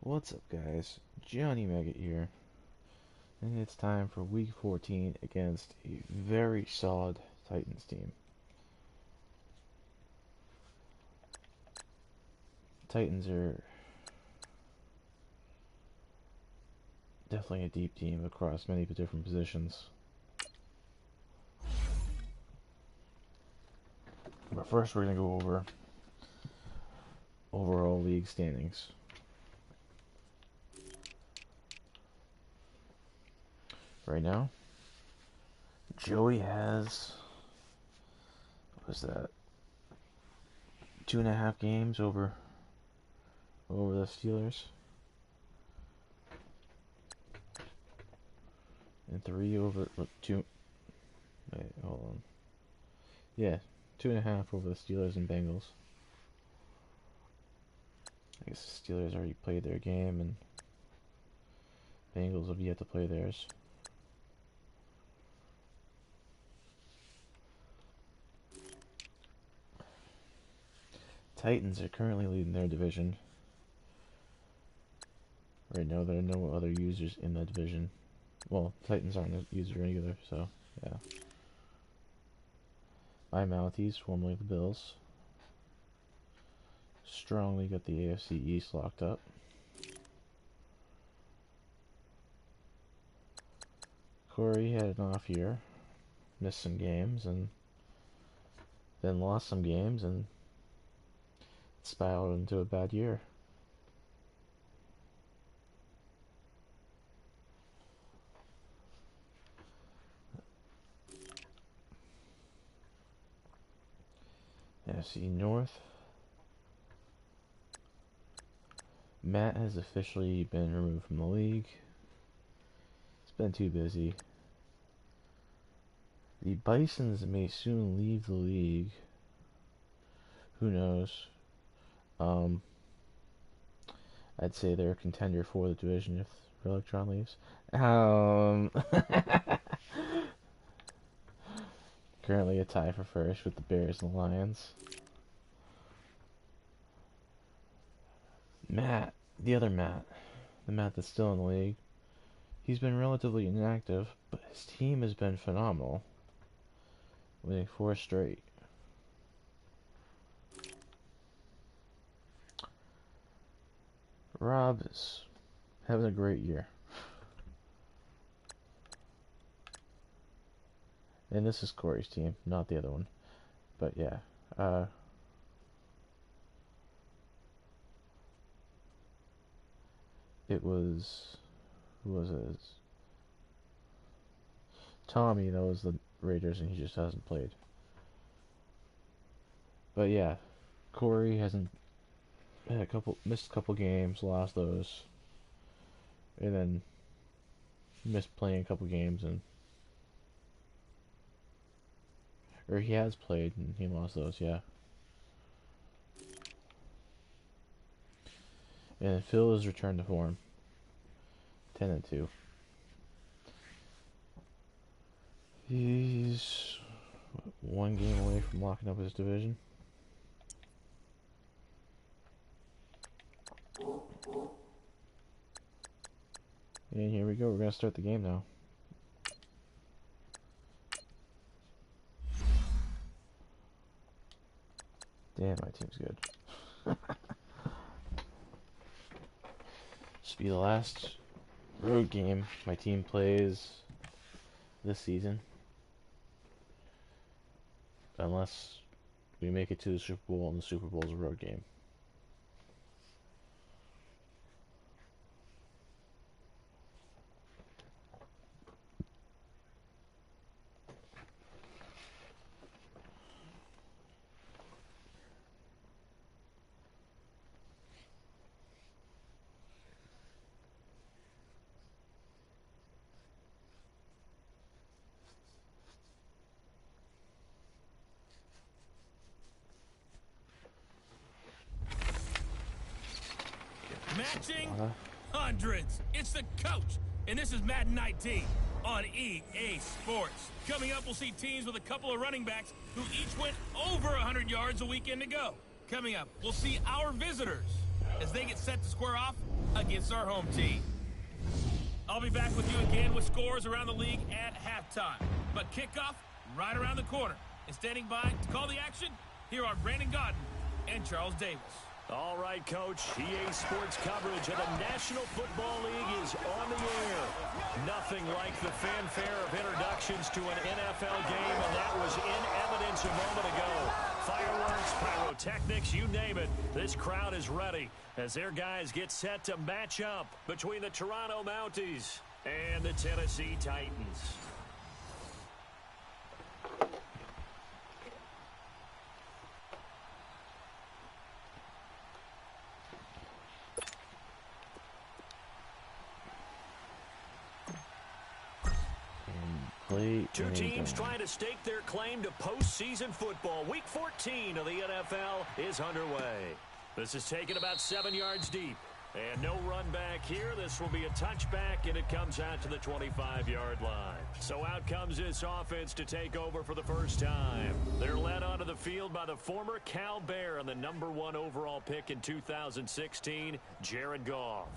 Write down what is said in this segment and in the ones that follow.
What's up, guys? Johnny Maggot here, and it's time for Week 14 against a very solid Titans team. Titans are definitely a deep team across many different positions. But first, we're going to go over overall league standings. Right now, Joey has, what was that, 2.5 games over the Steelers, and 3 over, two, wait, hold on, yeah, 2.5 over the Steelers and Bengals. I guess the Steelers already played their game, and Bengals have yet to play theirs. Titans are currently leading their division. Right now, there are no other users in that division. Well, Titans aren't a user either, so yeah. My Mounties, formerly the Bills, strongly got the AFC East locked up. Corey had an off year, missed some games, and then lost some games, and spiraled into a bad year. NFC North. Matt has officially been removed from the league. It's been too busy. The Bisons may soon leave the league. Who knows? I'd say they're a contender for the division if Electron leaves. Currently a tie for first with the Bears and the Lions. Matt, the other Matt, the Matt that's still in the league, he's been relatively inactive, but his team has been phenomenal, winning 4 straight. Rob is having a great year. And this is Corey's team, not the other one. But yeah, it was, who was it? Tommy, that was the Raiders, and he just hasn't played. But yeah, Corey hasn't had missed a couple games, lost those, and then missed playing a couple games, and or he has played and he lost those, yeah. And Phil has returned to form, 10-2. He's one game away from locking up his division. And here we go, we're going to start the game now. Damn, my team's good. This will be the last road game my team plays this season. Unless we make it to the Super Bowl, and the Super Bowl is a road game. Matching hundreds. It's the coach, and this is Madden 19 on EA Sports. Coming up, we'll see teams with a couple of running backs who each went over 100 yards a weekend ago. Coming up, we'll see our visitors as they get set to square off against against our home team. I'll be back with you again with scores around the league at halftime. But kickoff right around the corner. And standing by to call the action, here are Brandon Gaudin and Charles Davis. All right, Coach. EA Sports coverage of the National Football League is on the air. Nothing like the fanfare of introductions to an NFL game, and that was in evidence a moment ago. Fireworks, pyrotechnics, you name it. This crowd is ready as their guys get set to match up between the Toronto Mounties and the Tennessee Titans. Two teams trying to stake their claim to postseason football. Week 14 of the NFL is underway. This is taken about 7 yards deep. And no run back here. This will be a touchback, and it comes out to the 25-yard line. So out comes this offense to take over for the first time. They're led onto the field by the former Cal Bear and the #1 overall pick in 2016, Jared Goff.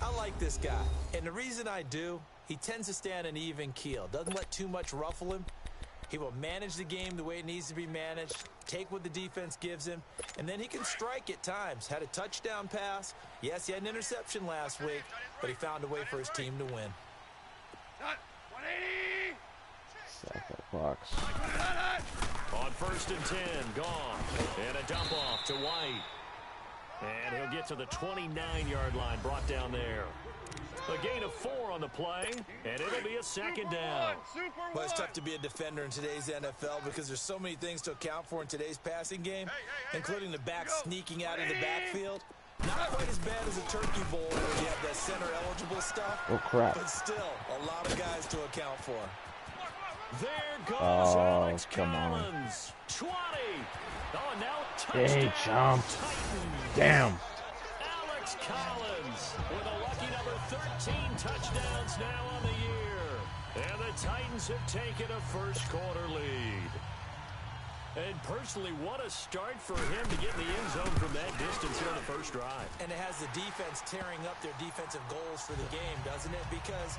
I like this guy, and the reason I do, he tends to stand an even keel. Doesn't let too much ruffle him. He will manage the game the way it needs to be managed, take what the defense gives him, and then he can strike at times. Had a touchdown pass. Yes, he had an interception last week, but he found a way for his team to win. Sack that box. On 1st and 10, Goff, and a dump off to White. And he'll get to the 29-yard line, brought down there. A gain of 4 on the play, and it'll be a second down. Well, it's tough to be a defender in today's NFL because there's so many things to account for in today's passing game, including the back sneaking out of the backfield. Not quite as bad as a turkey bowl where you have that center-eligible stuff. Oh, crap. But still, a lot of guys to account for. There goes Alex come Collins. 20. Oh, and now Yeah, he jumped. Titans. Damn. Alex Collins with a lucky number 13 touchdowns now on the year. And the Titans have taken a first quarter lead. And personally, what a start for him to get in the end zone from that distance here on the first drive. And it has the defense tearing up their defensive goals for the game, doesn't it? Because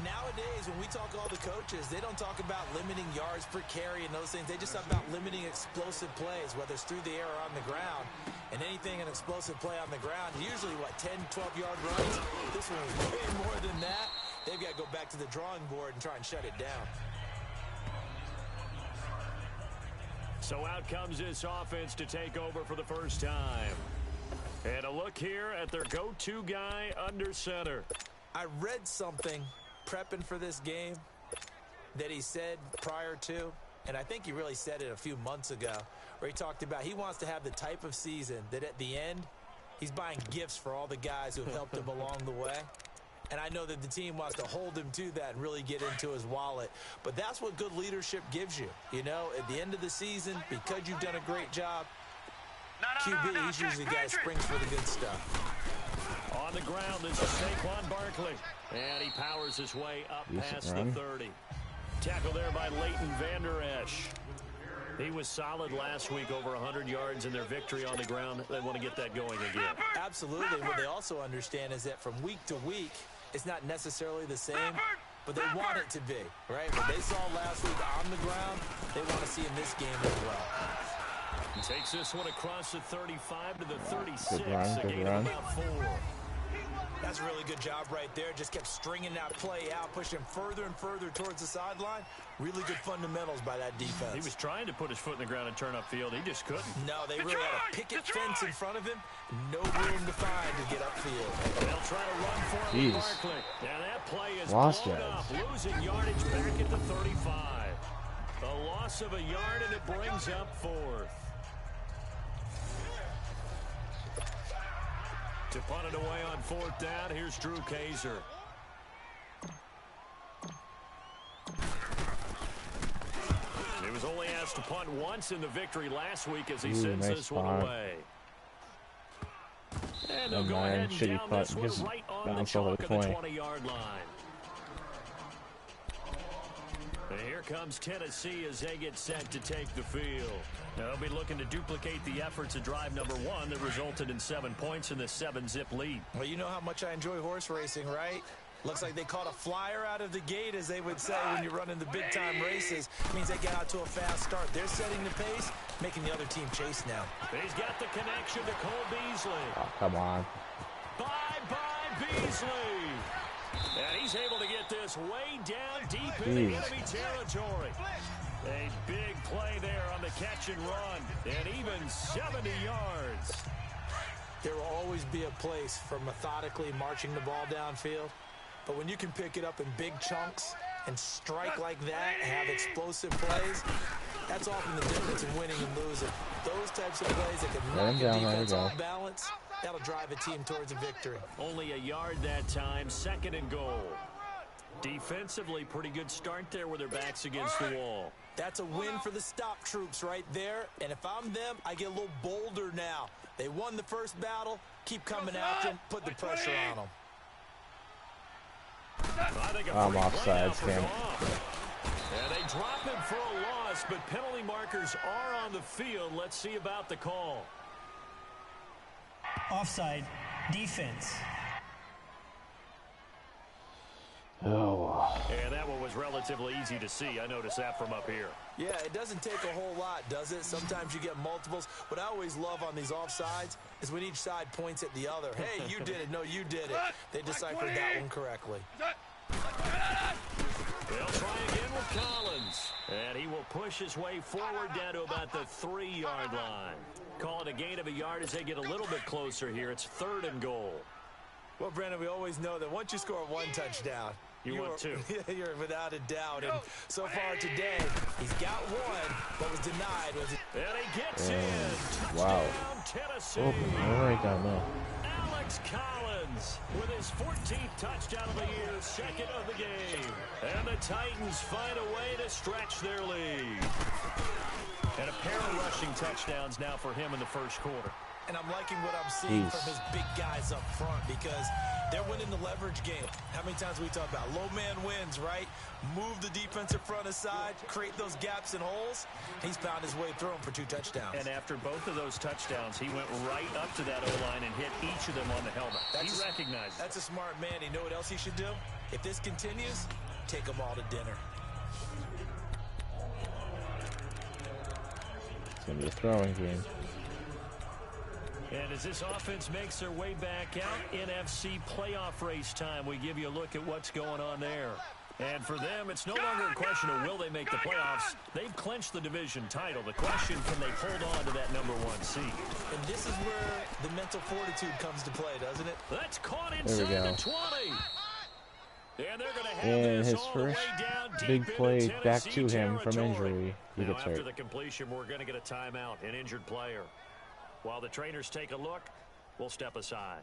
nowadays, when we talk to all the coaches, they don't talk about limiting yards per carry and those things. They just talk about limiting explosive plays, whether it's through the air or on the ground. And anything an explosive play on the ground, usually, 10, 12-yard runs. This one is way more than that. They've got to go back to the drawing board and try and shut it down. So out comes this offense to take over for the first time. And a look here at their go-to guy under center. I read something prepping for this game that he said prior to, and I think he really said it a few months ago, where he talked about he wants to have the type of season that at the end, he's buying gifts for all the guys who have helped him along the way. And I know that the team wants to hold him to that and really get into his wallet. But that's what good leadership gives you. You know, at the end of the season, because you've done a great job, QB, he's usually the guy who springs for the good stuff. On the ground, this is Saquon Barkley. And he powers his way up past the 30. Tackle there by Leighton Vander Esch. He was solid last week, over 100 yards in their victory on the ground. They want to get that going again. Absolutely. What they also understand is that from week to week, it's not necessarily the same, but they want it to be, right? What they saw last week on the ground, they want to see in this game as well. He takes this one across the 35 to the 36. Good run, A gain of about 4. That's a really good job right there. Just kept stringing that play out, pushing further and further towards the sideline. Really good fundamentals by that defense. He was trying to put his foot in the ground and turn upfield. He just couldn't. No, they really had a picket fence in front of him. No room to find to get upfield. They'll try to run for him with Barkley. And that play is blown up, losing yardage back at the 35. A loss of a yard, and it brings up 4th. To punt it away on 4th down, here's Drew Kaiser. He was only asked to punt once in the victory last week as he sends this one away. And they'll go ahead and down this one right on the chalk of the 20-yard line. And here comes Tennessee as they get set to take the field. Now they'll be looking to duplicate the efforts of drive number 1 that resulted in 7 points in the 7-zip lead. Well, you know how much I enjoy horse racing, right? Looks like they caught a flyer out of the gate, as they would say when you're running the big-time races. It means they get out to a fast start. They're setting the pace, making the other team chase now. He's got the connection to Cole Beasley. Oh, come on. Bye-bye, Beasley. And he's able to get this way down deep into enemy territory. A big play there on the catch and run, and even 70 yards. There will always be a place for methodically marching the ball downfield. But when you can pick it up in big chunks and strike like that and have explosive plays, that's often the difference in winning and losing. Those types of plays that can knock a defense off balance, that'll drive a team towards a victory. Only a yard that time, 2nd and goal. Defensively, pretty good start there with their backs against the wall. That's a win for the stop troops right there. And if I'm them, I get a little bolder now. They won the first battle. Keep coming after them. Put the pressure on them. I'm offside, Cam. And they drop him for a loss, but penalty markers are on the field. Let's see about the call. Offside, defense. Oh. And that one was relatively easy to see. I noticed that from up here. Yeah, it doesn't take a whole lot, does it? Sometimes you get multiples. What I always love on these offsides is when each side points at the other. Hey, you did it. No, you did it. They deciphered that one correctly. They'll try again with Collins. And he will push his way forward down to about the 3-yard line. Call it a gain of a yard as they get a little bit closer here. It's 3rd and goal. Well, Brandon, we always know that once you score 1 touchdown, want 2. You're without a doubt. And so far today, he's got 1, but was denied. And he gets in. Wow. Touchdown, Tennessee. Oh, right down there. Alex Collins with his 14th touchdown of the year, 2nd of the game. And the Titans find a way to stretch their lead. And a pair of rushing touchdowns now for him in the first quarter. And I'm liking what I'm seeing from his big guys up front because they're winning the leverage game. How many times we talk about low man wins, right? Move the defensive front aside, create those gaps and holes. He's found his way through them for 2 touchdowns. And after both of those touchdowns, he went right up to that O-line and hit each of them on the helmet. He recognized it. That's a smart man. You know what else he should do? If this continues, take them all to dinner. It's going to be a throwing game. And as this offense makes their way back out, NFC playoff race time, we give you a look at what's going on there. And for them, it's no longer a question of will they make the playoffs. They've clinched the division title. The question, can they hold on to that number 1 seed? And this is where the mental fortitude comes to play, doesn't it? That's caught inside the 20. And they're going to have And this his all the way first down deep big into play back Tennessee to him from territory. injury. He Now, gets after hurt. the completion, we're going to get a timeout, an injured player. While the trainers take a look, we'll step aside.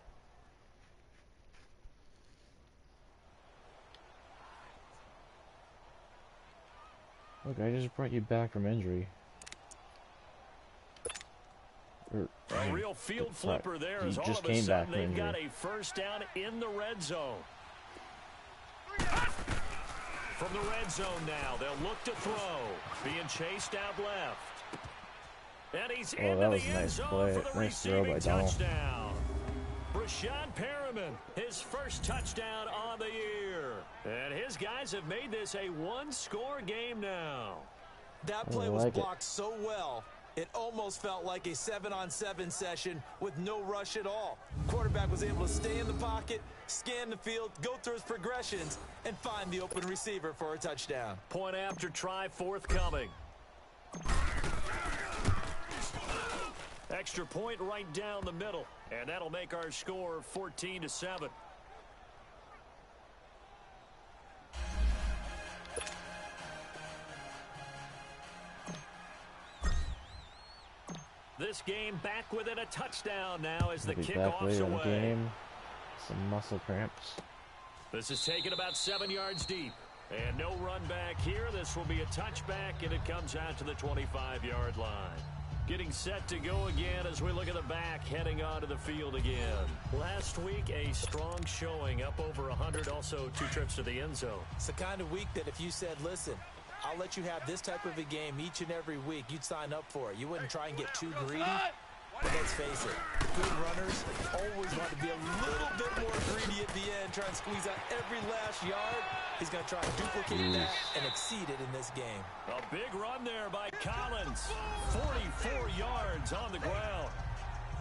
Look, I just brought you back from injury. A real field flipper there He as all just of a came back sudden from they've got injury. a first down in the red zone. From the red zone now, they'll look to throw. Being chased out left. And he's into that was the a end nice zone play. for the Nice throw receiving by Donald. touchdown. Rashad Perriman, his first touchdown on the year. And his guys have made this a 1-score game now. That play was like it. blocked so well, it almost felt like a 7-on-7 session with no rush at all. Quarterback was able to stay in the pocket, scan the field, go through his progressions, and find the open receiver for a touchdown. Point after try forthcoming. Extra point right down the middle. And that'll make our score 14-7. This game back within a touchdown now as the He'll be back kickoff's later in the away. game. Some muscle cramps. This is taken about 7 yards deep. And no run back here. This will be a touchback, and it comes out to the 25-yard line. Getting set to go again as we look at the back, heading onto the field again. Last week, a strong showing, up over 100, also 2 trips to the end zone. It's the kind of week that if you said, listen, I'll let you have this type of a game each and every week, you'd sign up for it. You wouldn't try and get too greedy. But let's face it, good runners always want to be a little bit more greedy at the end, try and squeeze out every last yard. He's going to try and duplicate that and exceed it in this game. A big run there by Collins. 44 yards on the ground.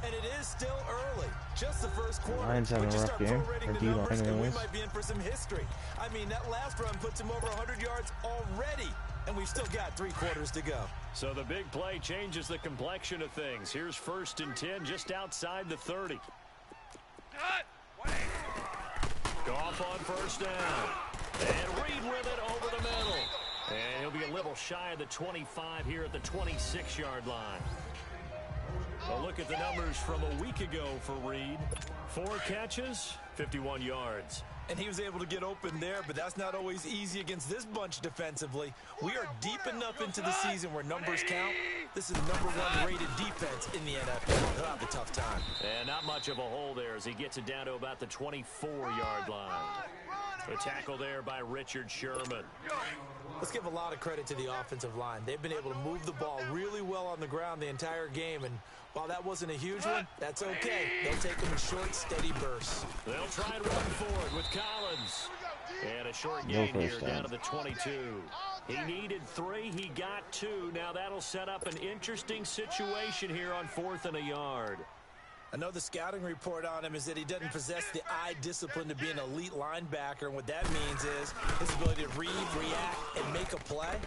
And it is still early. Just the first quarter. Lions having a rough game. Our D-line and we might be in for some history. I mean, that last run puts him over 100 yards already. And we've still got 3 quarters to go. So the big play changes the complexion of things. Here's 1st and 10 just outside the 30. Goff on 1st down. And Reed with it over the middle. And he'll be a little shy of the 25 here at the 26-yard line. A look at the numbers from a week ago for Reed. 4 catches, 51 yards. And he was able to get open there, but that's not always easy against this bunch defensively. We are deep enough into the season where numbers count. This is the #1 rated defense in the NFL. They'll have a tough time. And not much of a hole there as he gets it down to about the 24-yard line. The tackle there by Richard Sherman. Let's give a lot of credit to the offensive line. They've been able to move the ball really well on the ground the entire game, and while that wasn't a huge one, that's okay. They'll take them in short, steady bursts. They'll try and run forward with Collins. And a short gain here down to the 22. He needed 3. He got 2. Now that'll set up an interesting situation here on 4th and a yard. I know the scouting report on him is that he doesn't possess the eye discipline to be an elite linebacker, and what that means is his ability to read, react, and make a play.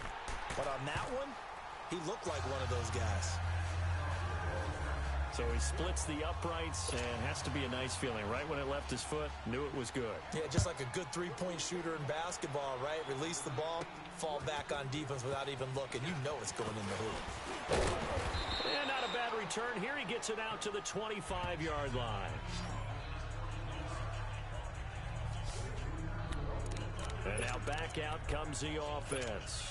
But on that one, he looked like one of those guys. So he splits the uprights and has to be a nice feeling. Right when it left his foot, knew it was good. Yeah, just like a good 3-point shooter in basketball, right? Release the ball, fall back on defense without even looking. You know it's going in the hoop. And not a bad return. Here he gets it out to the 25-yard line. And now back out comes the offense.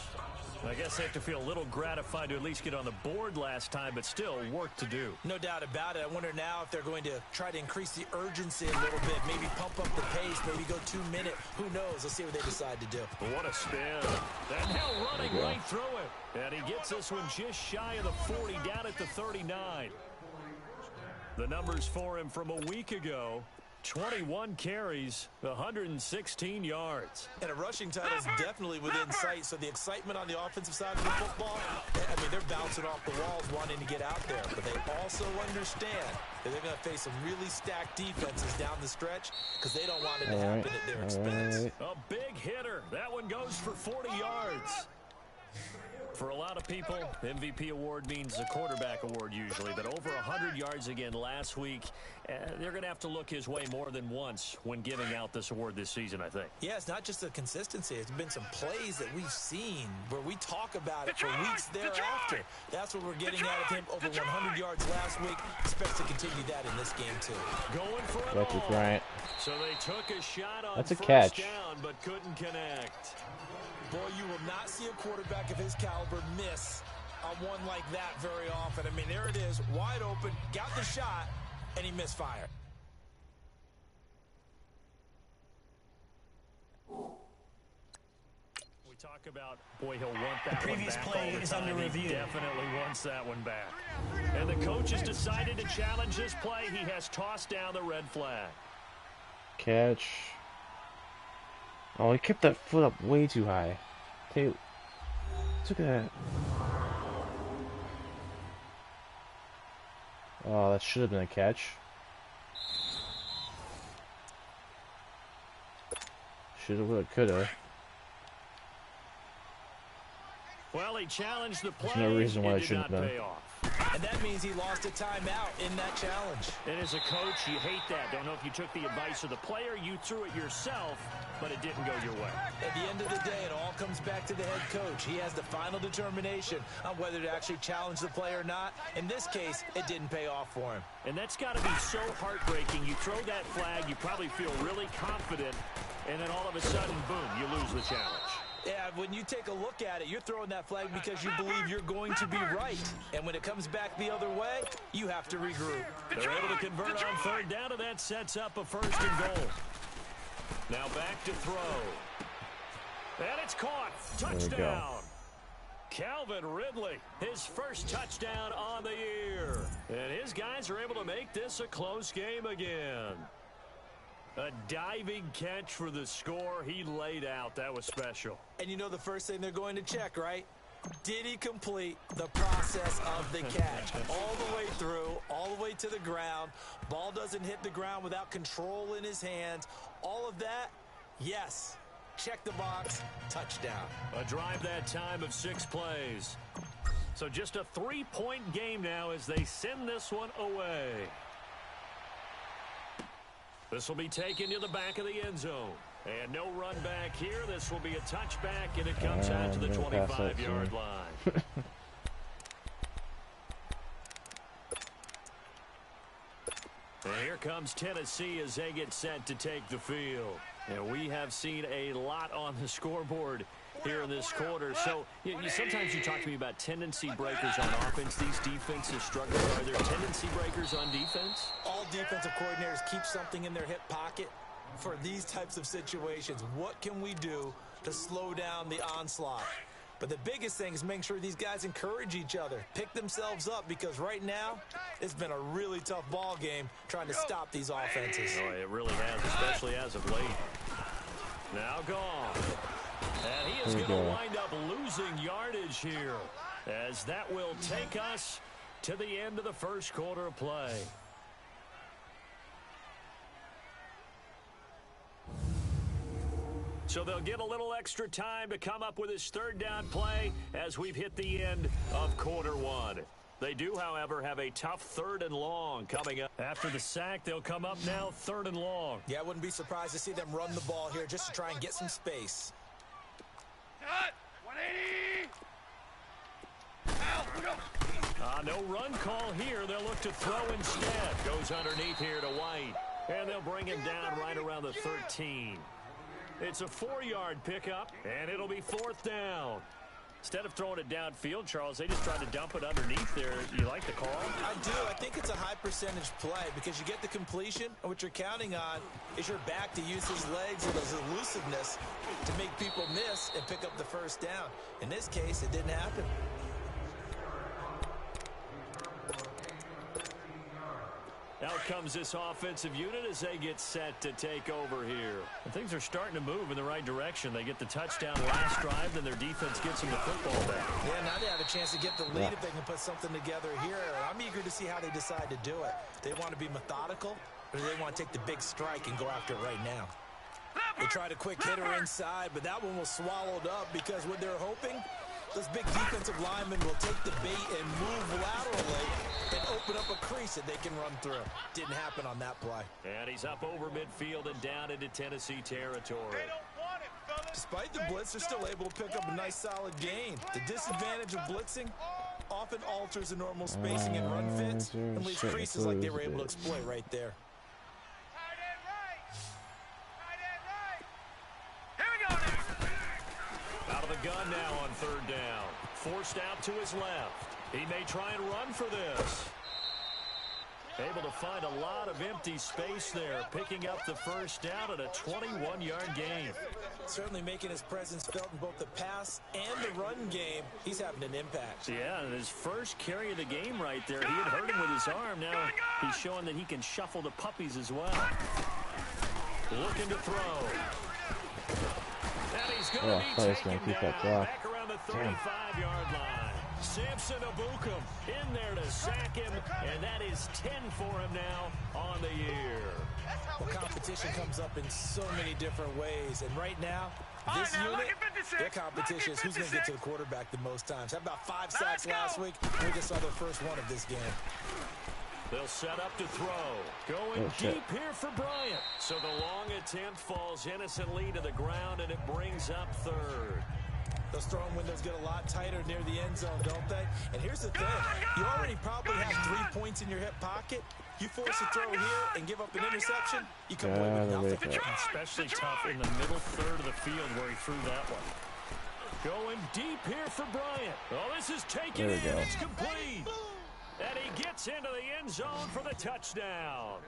I guess they have to feel a little gratified to at least get on the board last time, but still work to do. No doubt about it. I wonder now if they're going to try to increase the urgency a little bit, maybe pump up the pace, maybe go 2-minute. Who knows? Let's see what they decide to do. What a spin. And now running right through it. And he gets this one just shy of the 40, down at the 39. The numbers for him from a week ago. 21 carries, 116 yards. And a rushing title is definitely within sight, so the excitement on the offensive side of the football, I mean, they're bouncing off the walls wanting to get out there, but they also understand that they're going to face some really stacked defenses down the stretch because they don't want it to happen at their expense. A big hitter. That one goes for 40 yards. For a lot of people, MVP award means the quarterback award usually, but over 100 yards again last week. They're going to have to look his way more than once when giving out this award this season, I think. Yeah, it's not just the consistency. It's been some plays that we've seen where we talk about it for weeks thereafter. That's what we're getting out of him. Over 100 yards last week. Expects to continue that in this game, too. Going for it Catch all. with Bryant. So they took a shot on That's a first catch. down, but couldn't connect. Boy, you will not see a quarterback of his caliber miss on one like that very often. I mean, there it is, wide open, got the shot, and he misfired. We talk about, boy, he'll want that The previous one back play all the is time. under He review. definitely wants that one back. And the coach has decided to challenge this play. He has tossed down the red flag. Catch. Oh, he kept that foot up way too high. Hey, look at that. Oh, that should have been a catch. Shoulda, woulda, coulda. Well, he challenged the play. There's no reason why it did shouldn't not have been. pay off. And that means he lost a timeout in that challenge. And as a coach, you hate that. Don't know if you took the advice of the player, you threw it yourself, but it didn't go your way. At the end of the day, it all comes back to the head coach. He has the final determination on whether to actually challenge the play or not. In this case, it didn't pay off for him. And that's got to be so heartbreaking. You throw that flag, you probably feel really confident, and then all of a sudden, boom, you lose the challenge. Yeah, when you take a look at it, you're throwing that flag because you believe you're going to be right. And when it comes back the other way, you have to regroup. They're able to convert on third down, and that sets up a 1st and goal. Now back to throw. And it's caught. Touchdown. Calvin Ridley, his first touchdown on the year. And his guys are able to make this a close game again. A diving catch for the score. He laid out. That was special. And you know the first thing they're going to check, right? Did he complete the process of the catch? All the way through, all the way to the ground. Ball doesn't hit the ground without control in his hands. All of that, yes. Check the box, touchdown. A drive that time of 6 plays. So just a 3-point game now as they send this one away. This will be taken to the back of the end zone. And no run back here. This will be a touchback, and it comes out to the 25-yard line. And here comes Tennessee as they get set to take the field. And we have seen a lot on the scoreboard here in this quarter. So sometimes you talk to me about tendency breakers on offense. These defenses struggle. Are there tendency breakers on defense? All defensive coordinators keep something in their hip pocket for these types of situations. What can we do to slow down the onslaught? But the biggest thing is making sure these guys encourage each other, pick themselves up, because right now it's been a really tough ball game trying to stop these offenses. Oh, it really has, especially as of late. Now gone. And he is going to wind up losing yardage here, as that will take us to the end of the first quarter of play. So they'll get a little extra time to come up with his third down play as we've hit the end of quarter one. They do, however, have a tough 3rd and long coming up. After the sack, they'll come up now 3rd and long. Yeah, I wouldn't be surprised to see them run the ball here just to try and get some space. Cut! 180! No run call here. They'll look to throw instead. Goes underneath here to White. And they'll bring him down right around the 13. It's a 4-yard pickup, and it'll be 4th down. Instead of throwing it downfield, Charles, they just tried to dump it underneath there. You like the call? I do. I think it's a high-percentage play because you get the completion, and what you're counting on is your back to use his legs and his elusiveness to make people miss and pick up the first down. In this case, it didn't happen. Out comes this offensive unit as they get set to take over here. And things are starting to move in the right direction. They get the touchdown last drive, then their defense gets them the football back. Yeah, now they have a chance to get the lead if they can put something together here. I'm eager to see how they decide to do it. They want to be methodical, or do they want to take the big strike and go after it right now? They tried a quick hitter inside, but that one was swallowed up because what they're hoping, those big defensive linemen will take the bait and move laterally and open up a crease that they can run through. Didn't happen on that play. And he's up over midfield and down into Tennessee territory. Despite the blitz, they're still able to pick up a nice solid gain. The disadvantage of blitzing often alters the normal spacing and run fits and leaves creases like they were able to exploit right there. Out of the gun now on 3rd down. Forced out to his left. He may try and run for this. Able to find a lot of empty space there, picking up the first down at a 21-yard gain. Certainly making his presence felt in both the pass and the run game. He's having an impact. Yeah, and his first carry of the game right there, he had hurt him with his arm. Now he's showing that he can shuffle the puppies as well. Looking to throw. And he's going to be taken down back around the 35-yard line. Samson Ebukam in there to sack him, and that is 10 for him now on the year. Well, competition comes up in so many different ways, and right now, this unit, their competition is who's going to get to the quarterback the most times. Had about 5 sacks last week. We just saw their first one of this game. They'll set up to throw. Going deep here for Bryant. So the long attempt falls innocently to the ground, and it brings up 3rd. Those throwing windows get a lot tighter near the end zone, don't they? And here's the thing. You already probably have 3 points in your hip pocket. You force a throw here and give up an interception, you come away with nothing. Especially tough in the middle 3rd of the field where he threw that one. Going deep here for Bryant. Oh, this is taken in. It's complete. And he gets into the end zone for the touchdown.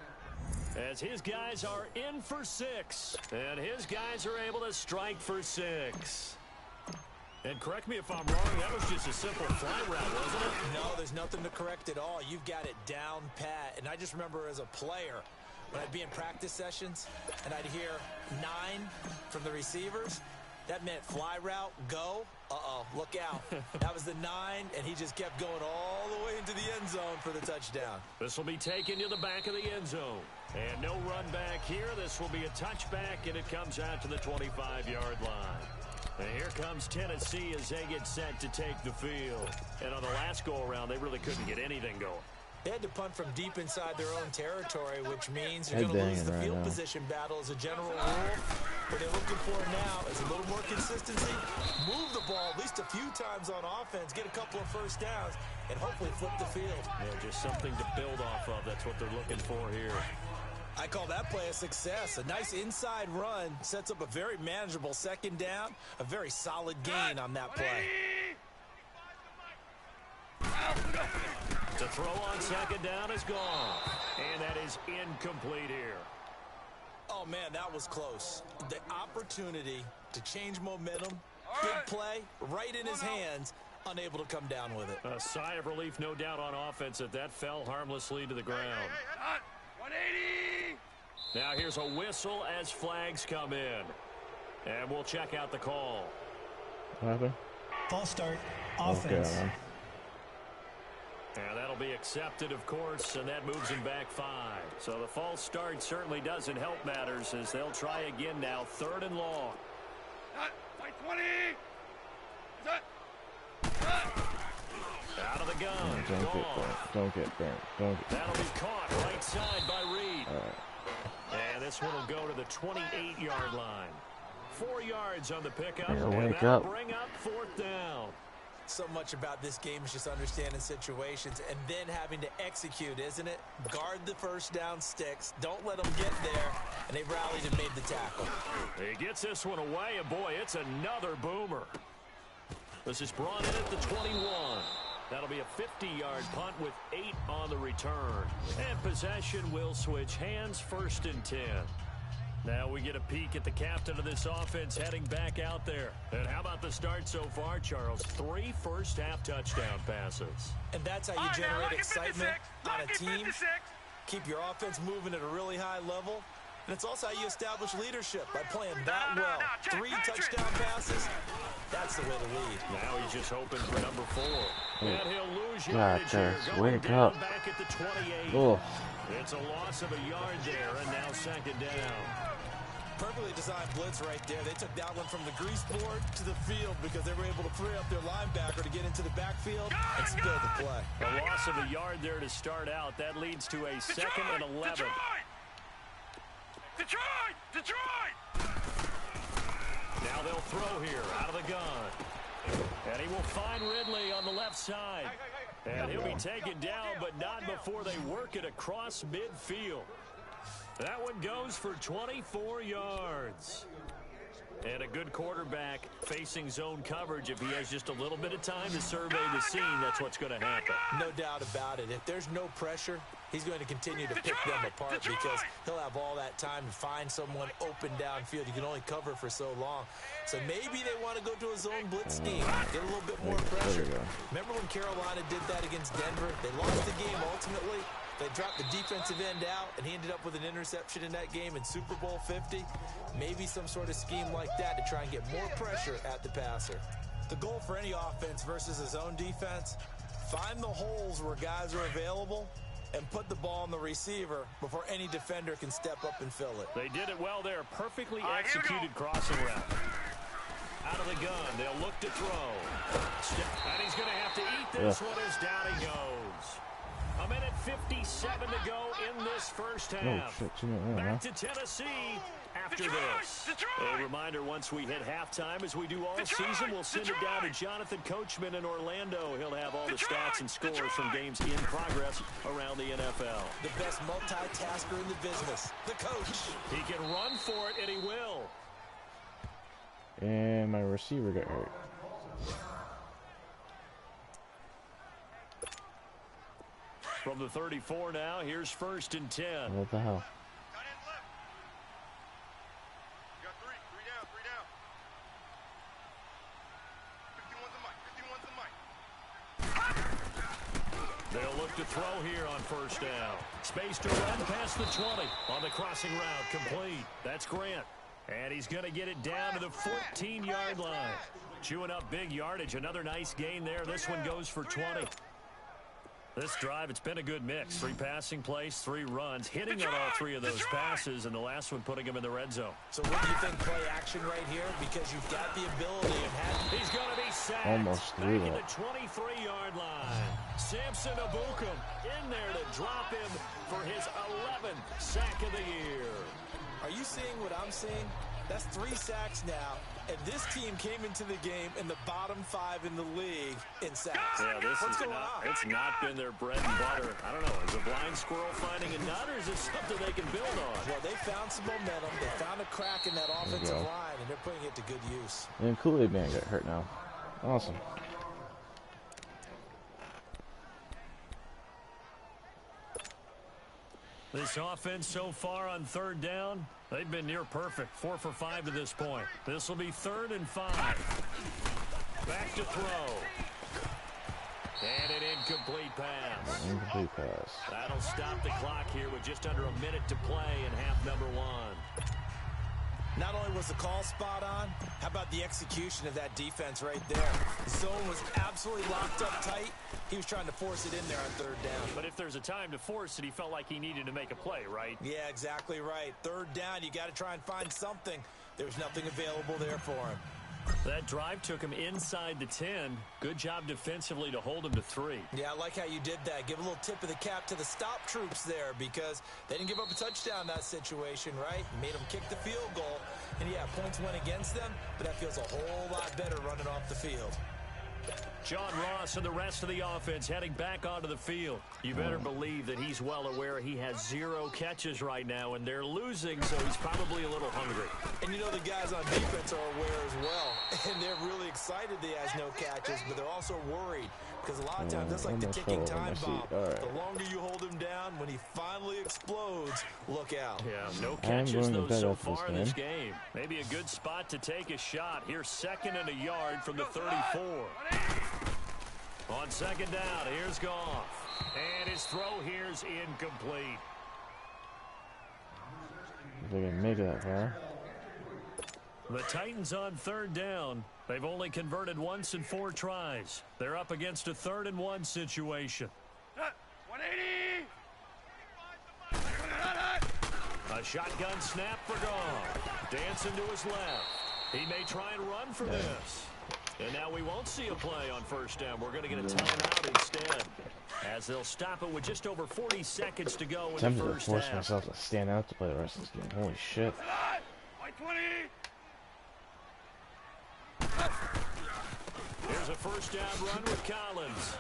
As his guys are in for 6. And his guys are able to strike for 6. And correct me if I'm wrong, that was just a simple fly route, wasn't it? No, there's nothing to correct at all. You've got it down pat. And I just remember as a player, when I'd be in practice sessions and I'd hear 9 from the receivers, that meant fly route, go. Uh-oh, look out. That was the 9, and he just kept going all the way into the end zone for the touchdown. This will be taken to the back of the end zone. And no run back here. This will be a touchback, and it comes out to the 25-yard line. And here comes Tennessee as they get set to take the field. And on the last go-around, they really couldn't get anything going. They had to punt from deep inside their own territory, which means you're going to lose the field position battle as a general rule. What they're looking for now is a little more consistency, move the ball at least a few times on offense, get a couple of first downs, and hopefully flip the field. Yeah, just something to build off of. That's what they're looking for here. I call that play a success. A nice inside run sets up a very manageable second down, a very solid gain on that play. The throw on second down is gone. And that is incomplete here. Oh, man, that was close. The opportunity to change momentum, big play, right in his hands, unable to come down with it. A sigh of relief, no doubt, on offense that fell harmlessly to the ground. 180! Now here's a whistle as flags come in. And we'll check out the call. What happened? False start. Offense. Okay, and that'll be accepted, of course, and that moves him back 5. So the false start certainly doesn't help matters as they'll try again now, 3rd and long. Fight 20! Out of the gun. Don't get burnt. That'll be caught right side by Reed. And this one will go to the 28-yard line. 4 yards on the pickup. And that'll bring up 4th down. So much about this game is just understanding situations and then having to execute, isn't it? Guard the first down sticks. Don't let them get there. And they rallied and made the tackle. He gets this one away, and boy, it's another boomer. This is brought in at the 21. That'll be a 50-yard punt with 8 on the return. And possession will switch hands, 1st and 10. Now we get a peek at the captain of this offense heading back out there. And how about the start so far, Charles? 3 first-half touchdown passes. And that's how you generate excitement on a team. Keep your offense moving at a really high level. And it's also how you establish leadership by playing that well. 3 touchdown passes. That's the way to lead. Now he's just hoping for number 4. And he'll lose yardage here. Going down back at the 28. Oh. It's a loss of a yard there, and now 2nd down. Perfectly designed blitz right there. They took that one from the grease board to the field because they were able to free up their linebacker to get into the backfield and spill the play. A loss of a yard there to start out. That leads to a 2nd and 11. Detroit! Now they'll throw here out of the gun. And he will find Ridley on the left side. And he'll be taken down, but not before they work it across midfield. That one goes for 24 yards. And a good quarterback facing zone coverage. If he has just a little bit of time to survey the scene, that's what's going to happen. No doubt about it. If there's no pressure, he's going to continue to pick them apart because he'll have all that time to find someone open downfield. You can only cover for so long. So maybe they want to go to a zone blitz scheme, get a little bit more pressure. Remember when Carolina did that against Denver? They lost the game ultimately. They dropped the defensive end out, and he ended up with an interception in that game in Super Bowl 50. Maybe some sort of scheme like that to try and get more pressure at the passer. The goal for any offense versus a zone defense, find the holes where guys are available and put the ball on the receiver before any defender can step up and fill it. They did it well there. Perfectly executed crossing route. Out of the gun, they'll look to throw. And he's going to have to eat this one as down he goes. A minute 57 to go in this first half. Back to Tennessee after this. A reminder, once we hit halftime, as we do all season, we'll send it down to Jonathan Coachman in Orlando. He'll have all the stats and scores from games in progress around the NFL. The best multitasker in the business, the coach. He can run for it, and he will. And my receiver got hurt. From the 34 now, here's 1st and 10. What the hell? look to throw here on first down. Space to run past the 20 on the crossing route. Complete. That's Grant. And he's going to get it down to the 14-yard line. Chewing up big yardage. Another nice gain there. This one goes for 20. This drive, it's been a good mix. 3 passing plays, 3 runs, hitting on all 3 of those passes, and the last one putting him in the red zone. So what do you think play action right here? Because you've got the ability and he's going to be sacked. Almost threw back that. at the 23-yard line. Samson Ebukam in there to drop him for his 11th sack of the year. Are you seeing what I'm seeing? That's 3 sacks now, and this team came into the game in the bottom 5 in the league in sacks. Yeah, What's going on? It's not been their bread and butter. I don't know. Is a blind squirrel finding a nut, or is this something they can build on? Well, they found some momentum. They found a crack in that offensive line, and they're putting it to good use. And Kool-Aid Man got hurt now. Awesome. This offense so far on third down, they've been near perfect. 4 for 5 to this point. This will be 3rd and 5. Back to throw. And an incomplete pass. Incomplete pass. That'll stop the clock here with just under a minute to play in half number 1. Not only was the call spot on, how about the execution of that defense right there? The zone was absolutely locked up tight. He was trying to force it in there on 3rd down. But if there's a time to force it, he felt like he needed to make a play, right? Yeah, exactly right. 3rd down, you got to try and find something. There was nothing available there for him. That drive took him inside the 10. Good job defensively to hold him to 3. Yeah, I like how you did that. Give a little tip of the cap to the stop troops there because they didn't give up a touchdown in that situation, right? Made them kick the field goal. And, yeah, points went against them, but that feels a whole lot better running off the field. John Ross and the rest of the offense heading back onto the field. You better believe that he's well aware he has 0 catches right now, and they're losing, so he's probably a little hungry. And you know the guys on defense are aware as well. And they're really excited that he has no catches, but they're also worried. Because a lot of times, that's like the ticking time bomb. Right. The longer you hold him down, when he finally explodes, look out. Yeah, no catches, though, so far in this game. Maybe a good spot to take a shot. Here's 2nd and a yard from the 34. On 2nd down, here's Goff. And his throw here's incomplete. If they can make it that far. The Titans on 3rd down. They've only converted once in 4 tries. They're up against a 3rd and 1 situation. 180! A shotgun snap for Goff. Dancing to his left. He may try and run for this. And now we won't see a play on 1st down. We're going to get a timeout instead. As they'll stop it with just over 40 seconds to go in the Tempted to first force half. myself to stand out to play the rest of this game. Holy shit. 120! Here's a 1st down run with Collins.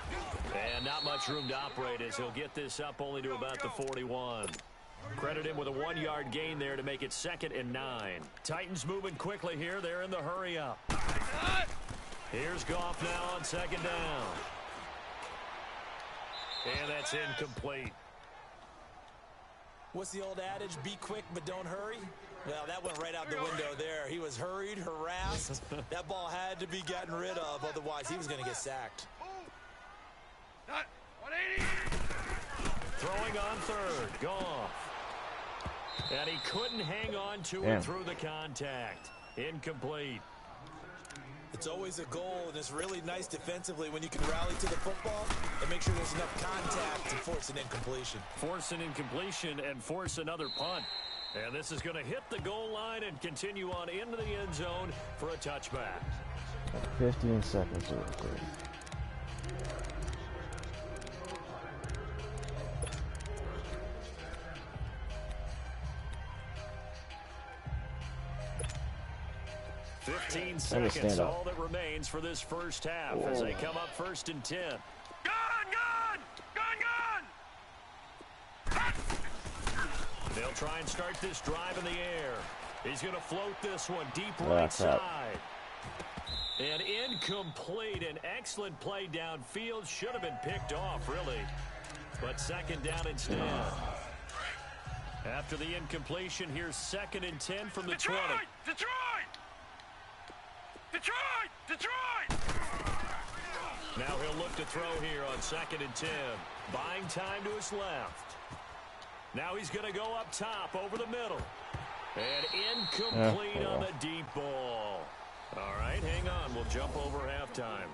And not much room to operate as he'll get this up only to about the 41. Credit him with a 1-yard gain there to make it 2nd and 9. Titans moving quickly here. They're in the hurry up. Here's Goff now on 2nd down. And that's incomplete. What's the old adage? Be quick, but don't hurry. Well, that went right out the window there. He was hurried, harassed. That ball had to be gotten rid of. Otherwise, he was going to get sacked. 180! Throwing on 3rd. Goff. And he couldn't hang on to Damn. it through the contact. Incomplete. It's always a goal, and it's really nice defensively when you can rally to the football and make sure there's enough contact to force an incompletion. Force an incompletion and force another punt. And this is going to hit the goal line and continue on into the end zone for a touchback. 15 seconds to record. Fifteen Stand seconds, up. all that remains for this first half as they come up 1st and 10. Gun! They'll try and start this drive in the air. He's going to float this one deep right crap. side. And incomplete. An excellent play downfield. Should have been picked off, really. But 2nd down instead. After the incompletion, here's 2nd and 10 from the 20. Detroit! Now he'll look to throw here on 2nd and 10. Buying time to his left. Now he's going to go up top over the middle. And incomplete on the deep ball. All right, hang on. We'll jump over halftime.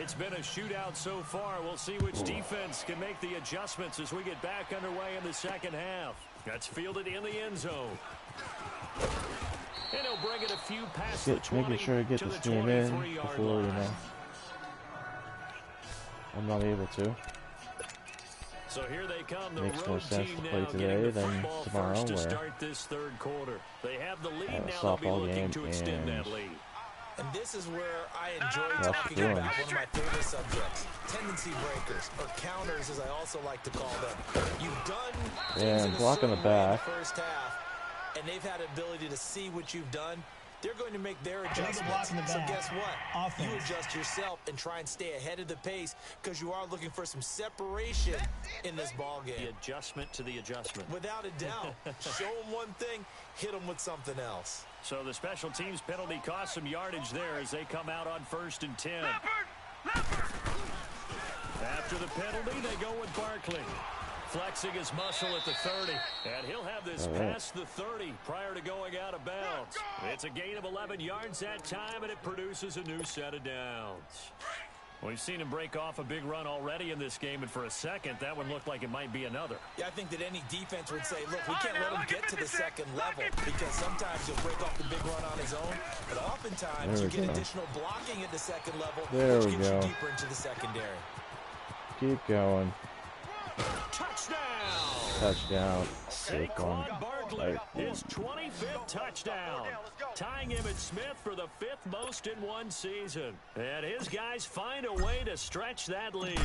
It's been a shootout so far. We'll see which defense can make the adjustments as we get back underway in the second half. That's fielded in the end zone. And he'll bring it a few past the 20 making sure I get to this the game in 23-yard before, line. I'm not able to. So here they come, the Makes more road sense team to play now today getting the than football tomorrow, first to where start this third quarter. They have the lead a now. They'll be softball looking game to extend and that lead. And this is where I enjoy That's talking doing. about one of my favorite subjects, tendency breakers, or counters as I also like to call them. You've done things in a block on the certain way in the back. first half, and they've had ability to see what you've done. They're going to make their Illegal block adjustments. in the So back. guess what? Offense. You adjust yourself and try and stay ahead of the pace because you are looking for some separation in this ball The game. adjustment to the adjustment. Without a doubt. Show them one thing, hit them with something else. So the special teams penalty cost some yardage there as they come out on 1st and 10. After the penalty, they go with Barkley. Flexing his muscle at the 30. And he'll have this past the 30 prior to going out of bounds. It's a gain of 11 yards that time, and it produces a new set of downs. We've seen him break off a big run already in this game, and for a second, that one looked like it might be another. Yeah, I think that any defense would say, look, we can't let him get to the second level because sometimes he'll break off the big run on his own, but oftentimes you get additional blocking at the second level, which gets you deeper into the secondary. Keep going. Touchdown! Touchdown. Sick one. Saquon Barkley, his 25th touchdown, tying Emmitt Smith for the 5th most in one season. And his guys find a way to stretch that lead.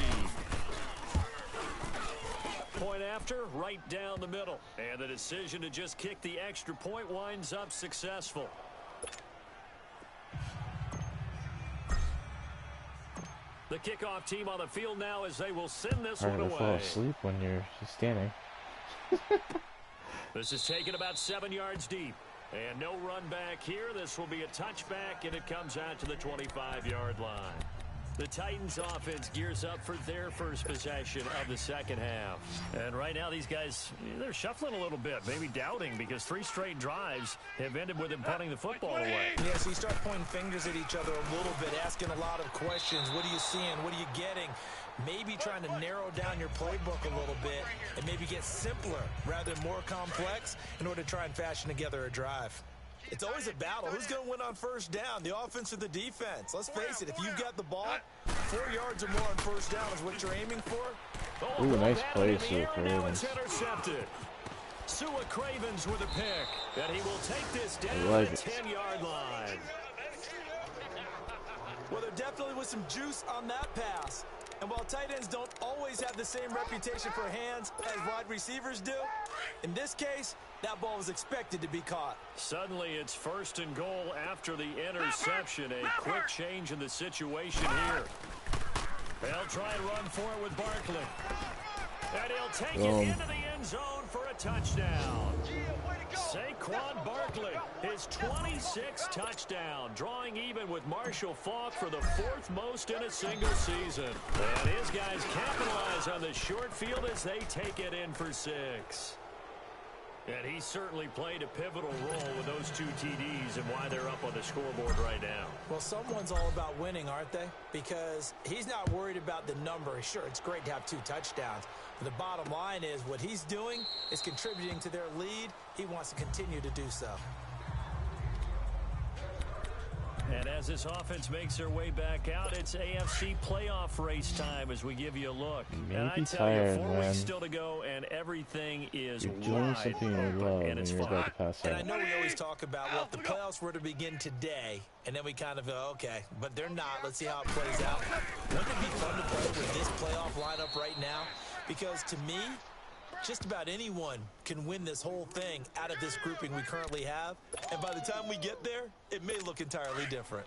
Point after, right down the middle. And the decision to just kick the extra point winds up successful. The kickoff team on the field now as they will send this Hard one to fall away. asleep when you're standing. This is taken about 7 yards deep. And no run back here. This will be a touchback, and it comes out to the 25-yard line. The Titans offense gears up for their first possession of the second half. And right now these guys, they're shuffling a little bit, maybe doubting, because 3 straight drives have ended with them punting the football away. Yeah, so you start pointing fingers at each other a little bit, asking a lot of questions. What are you seeing? What are you getting? Maybe trying to narrow down your playbook a little bit and maybe get simpler rather than more complex in order to try and fashion together a drive. It's always a battle. Who's going to win on first down, the offense or the defense? Let's face it, if you've got the ball, 4 yards or more on first down is what you're aiming for. Ooh, nice play, Sua Sua Now it's Cravens. intercepted. Sua Cravens with a pick, and he will take this down like at the 10-yard line. Well, there definitely was some juice on that pass. And while tight ends don't always have the same reputation for hands as wide receivers do, in this case, that ball was expected to be caught. Suddenly, it's 1st and goal after the interception. A quick change in the situation here. They'll try and run for it with Barkley. And he'll take it into the end zone for a touchdown. Saquon Barkley, his 26th touchdown, drawing even with Marshall Faulk for the 4th most in a single season. And his guys capitalize on the short field as they take it in for 6. And he certainly played a pivotal role with those 2 TDs and why they're up on the scoreboard right now. Well, someone's all about winning, aren't they? Because he's not worried about the number. Sure, it's great to have 2 touchdowns. But the bottom line is what he's doing is contributing to their lead. He wants to continue to do so. And as this offense makes their way back out, it's AFC playoff race time as we give you a look. And I tell you, 4 weeks still to go, and everything is You're doing wide something you open, love and and it's you're fun. about to pass And I out. know we always talk about, well, if the playoffs were to begin today, and then we kind of go, okay, but they're not. Let's see how it plays out. Wouldn't it be fun to play with this playoff lineup right now? Because to me, just about anyone can win this whole thing out of this grouping we currently have. And by the time we get there, it may look entirely different.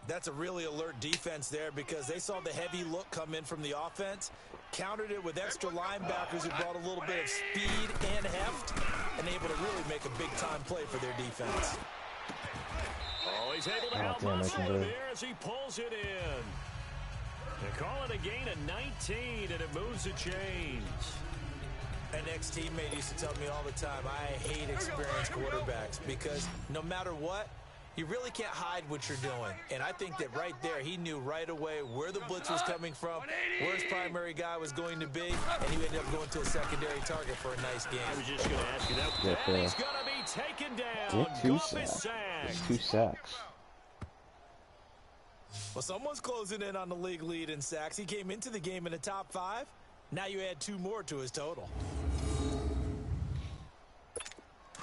That's a really alert defense there because they saw the heavy look come in from the offense, countered it with extra linebackers who brought a little bit of speed and heft, and able to really make a big-time play for their defense. Oh, he's able to damn, I out-muscle can him do it. here as he pulls it in. They call it a gain of 19, and it moves the chains. An ex-teammate used to tell me all the time, I hate experienced quarterbacks because no matter what, you really can't hide what you're doing. And I think that right there, he knew right away where the blitz was coming from, where his primary guy was going to be, and he ended up going to a secondary target for a nice game. I was just going to ask you that. Get And there. he's going to be taken down. Get 2 Goff is sacks. sacked. 2 sacks. Well, someone's closing in on the league lead in sacks. He came into the game in the top 5. Now you add 2 more to his total.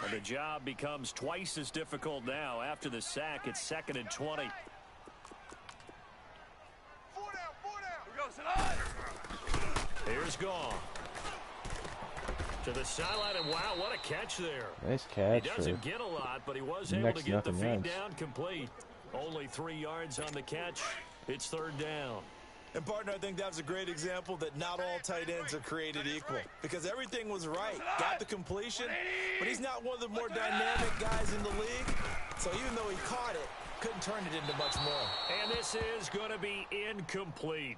And the job becomes twice as difficult now. After the sack, it's 2nd and 20. 4 down, 4 down. We go, Salah. Here's Goff. To the sideline, and wow, what a catch there. Nice He catch for doesn't get a lot, but he was able next to get the nothing feed yards. down complete. Only 3 yards on the catch. It's 3rd down. And, partner, I think that was a great example that not all tight ends are created equal because everything was right. Got the completion, but he's not one of the more dynamic guys in the league. So even though he caught it, couldn't turn it into much more. And this is going to be incomplete.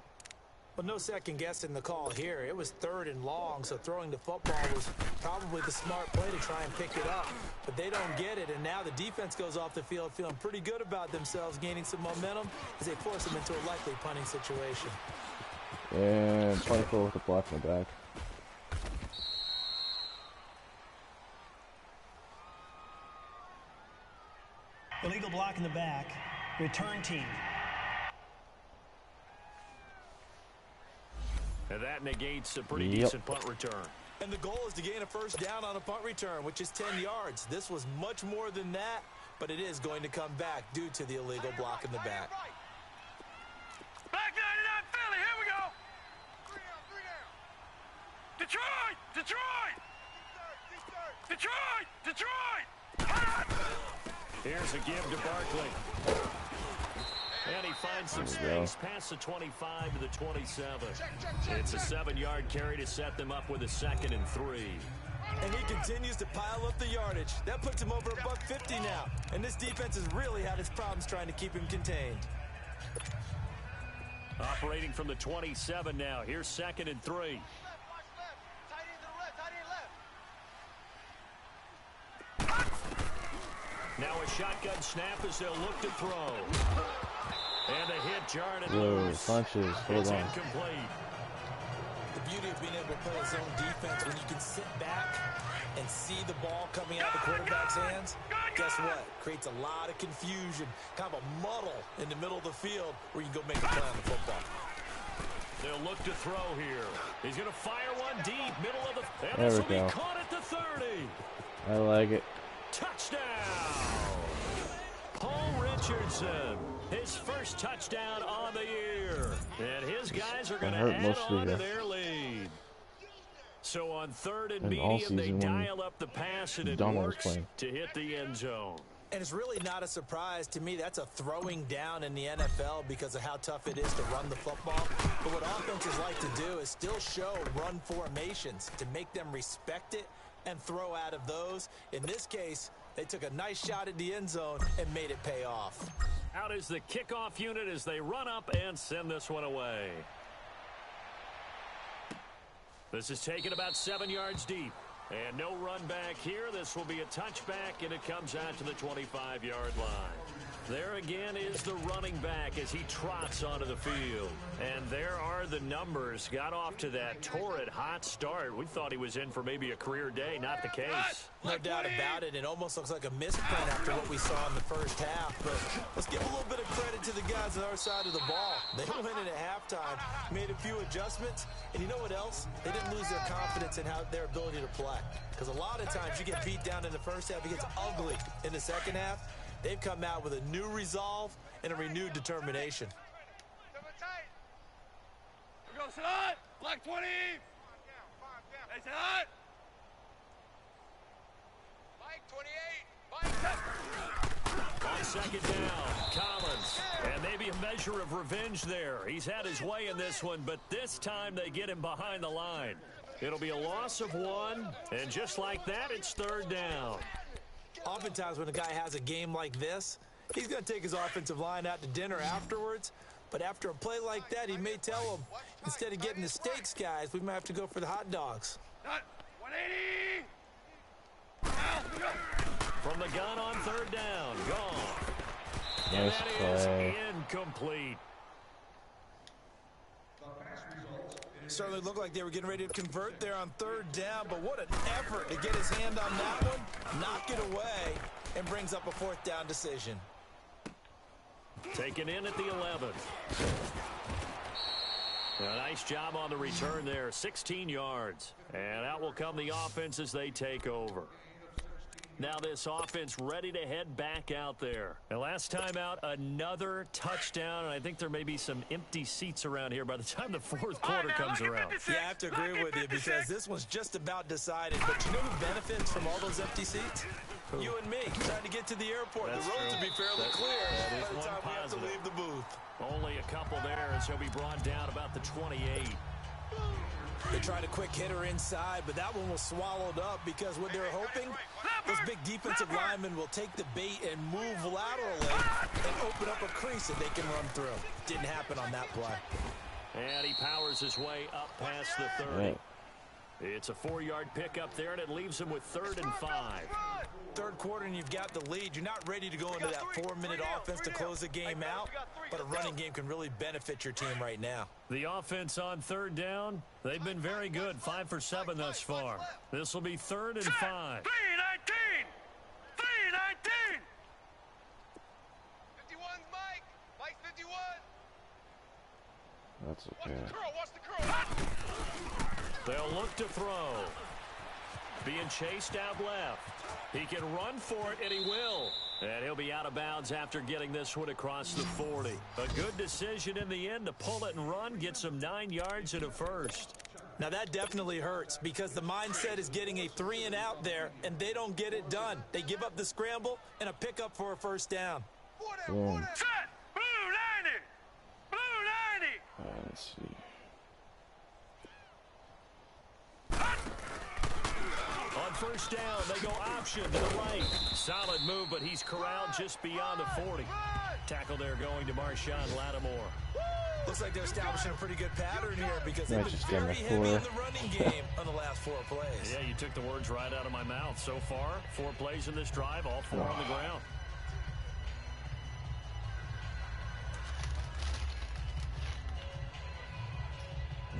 But no second guessing the call here. It was 3rd and long, so throwing the football was probably the smart play to try and pick it up. But they don't get it, and now the defense goes off the field feeling pretty good about themselves, gaining some momentum as they force them into a likely punting situation. And 24 with the block in the back. Illegal block in the back. Return team. And that negates a pretty Yep. decent punt return. And the goal is to gain a first down on a punt return, which is 10 yards. This was much more than that, but it is going to come back due to the illegal block in the back. Back 99 Philly, here we go. 3 down. Detroit, Detroit. Detroit, Detroit. Here's a give to Barkley. And he finds some There we go. space past the 25 to the 27. It's a 7-yard carry to set them up with a 2nd and 3. And he continues to pile up the yardage. That puts him over $150 now. And this defense has really had its problems trying to keep him contained. Operating from the 27 now. Here's 2nd and 3. Now a shotgun snap as they'll look to throw. And a hit jarred it Whoa, loose. punches. Hold It's on. incomplete. The beauty of being able to play a zone defense when you can sit back and see the ball coming out of the quarterback's hands, guess what? Creates a lot of confusion, kind of a muddle in the middle of the field where you can go make a play on the football. They'll look to throw here. He's going to fire one deep, middle of the... And There this we will go. be caught at the 30. I like it. Touchdown! Paul Richardson, his first touchdown on the year. And his guys are going to hurt add most of the on to year. their lead. So on 3rd and And all medium, they season when dial up the pass, and it Donald was works playing. to hit the end zone. And it's really not a surprise to me. That's a throwing down in the NFL because of how tough it is to run the football. But what offenses like to do is still show run formations to make them respect it and throw out of those. In this case, they took a nice shot at the end zone and made it pay off. Out is the kickoff unit as they run up and send this one away. This is taken about 7 yards deep. And no run back here. This will be a touchback, and it comes out to the 25-yard line. There again is the running back as he trots onto the field. And there are the numbers. Got off to that torrid hot start. We thought he was in for maybe a career day. Not the case. No doubt about it. It almost looks like a misprint after what we saw in the first half. But let's give a little bit of credit to the guys on our side of the ball. They went in at halftime, made a few adjustments, and you know what else? They didn't lose their confidence in their ability to play. Because a lot of times you get beat down in the first half, it gets ugly in the second half. They've come out with a new resolve and a renewed determination. We go, Salah. Black 20. Hey, Salah. Mike 28. On 2nd down, Collins. And maybe a measure of revenge there. He's had his way in this one, but this time they get him behind the line. It'll be a loss of 1, and just like that, it's 3rd down. Oftentimes when a guy has a game like this, He's going to take his offensive line out to dinner afterwards. But after a play like that, he may tell them, instead of getting the steaks, guys, we might have to go for the hot dogs. 180! From the gun on third down. Gone. And Nice that play. is incomplete. Certainly looked like they were getting ready to convert there on third down, but what an effort to get his hand on that one, knock it away, and brings up a fourth down decision. Taken in at the 11. A nice job on the return there, 16 yards. And out will come the offense as they take over. Now this offense ready to head back out there. And last time out, another touchdown, and I think there may be some empty seats around here by the time the fourth quarter comes around. Yeah, I have to agree with you because this one's just about decided. But you know who benefits from all those empty seats? You and me, trying to get to the airport. That's the roads true. will be fairly clear that is by the one time we have to positive. leave the booth. Only a couple there as he'll be brought down about the 28. They tried a quick hitter inside, but that one was swallowed up because what they're hoping, this big defensive lineman will take the bait and move laterally and open up a crease that they can run through. Didn't happen on that play. And he powers his way up past the 30. Right. It's a 4-yard pickup there, and it leaves him with 3rd and 5. Third quarter and you've got the lead. You're not ready to go into that 4-minute offense to close the game out, but a running game can really benefit your team right now. The offense on third down, they've been very good, 5 for 7 thus far. This will be 3rd and 5. 319! 319! 51's Mike. Mike 51. That's okay. Watch the curl. They'll look to throw. Being chased out left. He can run for it, and he will. And he'll be out of bounds after getting this one across the 40. A good decision in the end to pull it and run, get some 9 yards and a first. Now that definitely hurts because the mindset is getting a 3-and-out there, and they don't get it done. They give up the scramble and a pickup for a first down. Boom. Set! Blue 90! Blue 90! Let's see. On first down, they go option to the right. Solid move, but he's corralled just beyond the 40. Tackle there going to Marshawn Lattimore. Looks like they're establishing a pretty good pattern here because they've Nice, been just very getting heavy the in the running game on the last 4 plays. Yeah, you took the words right out of my mouth. So far, 4 plays in this drive, all 4 on the ground.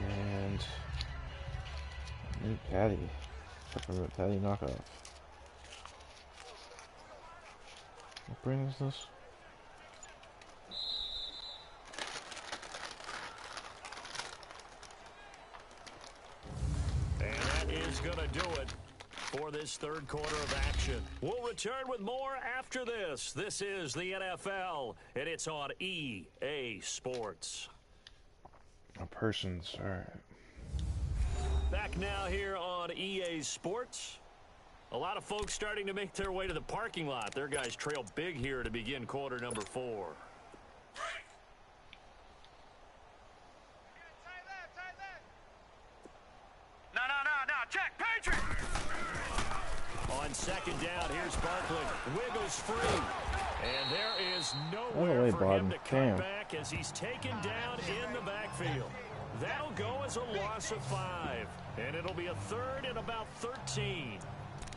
And new Patty. Peppermint Patty knockoff. What brand is this? And that is going to do it for this third quarter of action. We'll return with more after this. This is the NFL, and it's on EA Sports. Persons. Alright. Back now here on EA Sports. A lot of folks starting to make their way to the parking lot. Their guys trail big here to begin quarter number 4. No, check, Patriot! On second down, here's Barkley. Wiggles free. And there is Oh, nowhere wait, for him Bodden. to come Damn. back as he's taken down in the backfield. That'll go as a loss of 5. And it'll be a 3rd and about 13.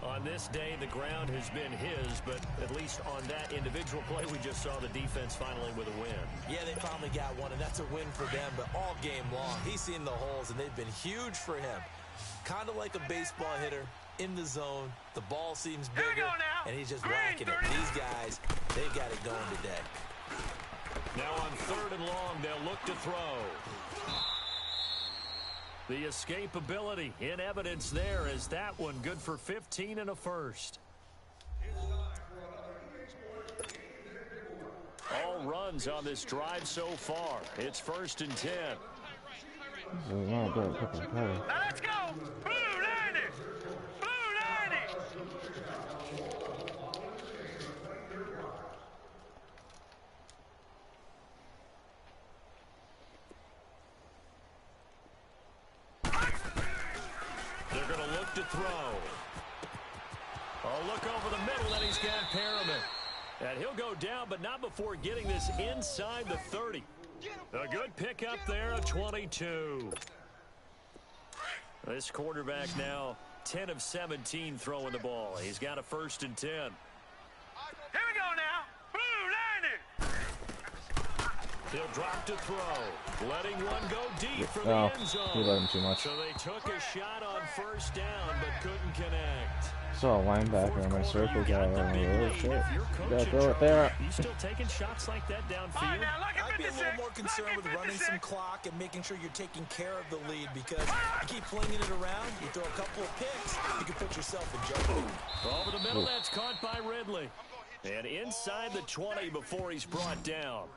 On this day, the ground has been his, but at least on that individual play, we just saw the defense finally with a win. Yeah, they finally got one, and that's a win for them, but all game long, he's seen the holes, and they've been huge for him. Kind of like a baseball hitter in the zone. The ball seems Here we bigger, go now. and he's just Green, whacking it. 30. These guys, they've got it going today. Now on 3rd and long, they'll look to throw. The escapability in evidence there is that one good for 15 and a first. All runs on this drive so far. It's 1st and 10. This is not bad Peppermint Patty. Now let's go! Blue 90! Blue 90! They're going to look to throw. A look over the middle, and he's got Perriman. And he'll go down, but not before getting this inside the 30. A good pickup there of 22. This quarterback now 10 of 17 throwing the ball. He's got a 1st and 10. Here we go now. Blue Niner. He'll drop to throw. Letting one go deep for the No, end zone. he let him too much. So they took a shot on 1st down, but couldn't connect. Saw a linebacker in my circle guy. You got the big Oh lead. shit! If you're You coaching gotta throw it trouble, there. you still taking shots like that All right, downfield? now look at I'd be a 56. little more concerned Look with at running some 56. clock and making sure you're taking care of the lead, because you keep flinging it around, you throw a couple of picks, you can put yourself in jeopardy. Over the middle, that's caught by Ridley. And inside the 20 before he's brought down.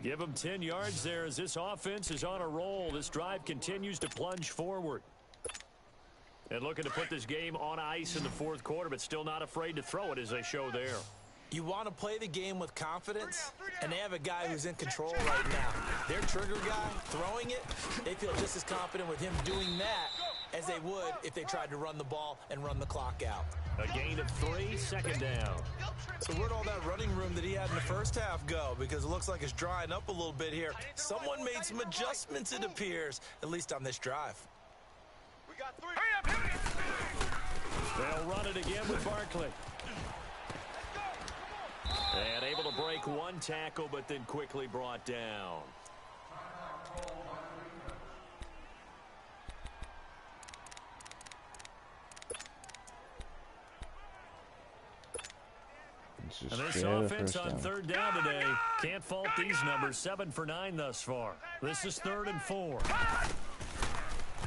Give him 10 yards there as this offense is on a roll. This drive continues to plunge forward. And looking to put this game on ice in the 4th quarter, but still not afraid to throw it as they show there. You want to play the game with confidence, and they have a guy who's in control right now. Their trigger guy, throwing it, they feel just as confident with him doing that as they would if they tried to run the ball and run the clock out. A gain of 3, 2nd down. So where'd all that running room that he had in the first half go? Because it looks like it's drying up a little bit here. Someone made some adjustments, it appears, at least on this drive. We got 3. Hurry up, hurry up. They'll run it again with Barkley. And able to break one tackle, but then quickly brought down. And this offense on 3rd down today, can't fault these numbers. 7 for 9 thus far. This is 3rd and 4.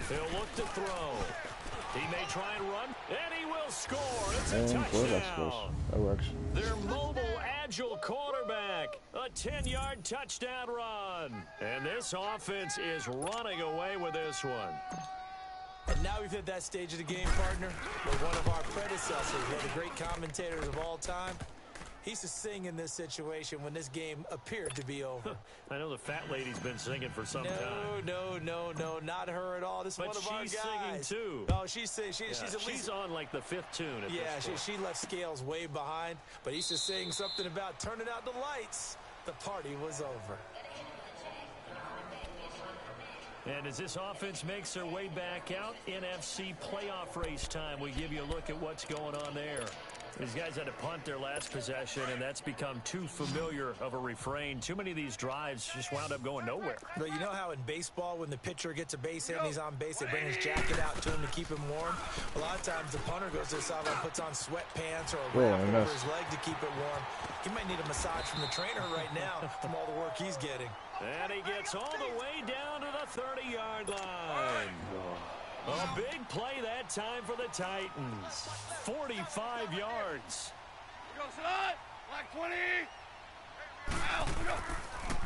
He'll look to throw. He may try and run, and he will score. It's a touchdown. That works. Their mobile, agile quarterback. A 10-yard touchdown run. And this offense is running away with this one. And now we've hit that stage of the game, partner, where one of our predecessors, one of the great commentators of all time, he used to sing in this situation when this game appeared to be over. I know the fat lady's been singing for some time. No, not her at all. This is But one of our guys. she's singing too. Oh, she's singing. She's at least She's on like the 5th tune at this point. she left Scales way behind, but he used to sing something about turning out the lights. The party was over. And as this offense makes their way back out, NFC playoff race time, we give you a look at what's going on there. These guys had to punt their last possession, and that's become too familiar of a refrain. Too many of these drives just wound up going nowhere. But you know how in baseball, when the pitcher gets a base hit and he's on base, they bring his jacket out to him to keep him warm? A lot of times the punter goes to the sideline, puts on sweatpants or a wrap over his leg to keep it warm. He might need a massage from the trainer right now from all the work he's getting. And he gets all the way down to the 30-yard line. A big play that time for the Titans. 45 yards. We go, son. Black 20. Out. We go.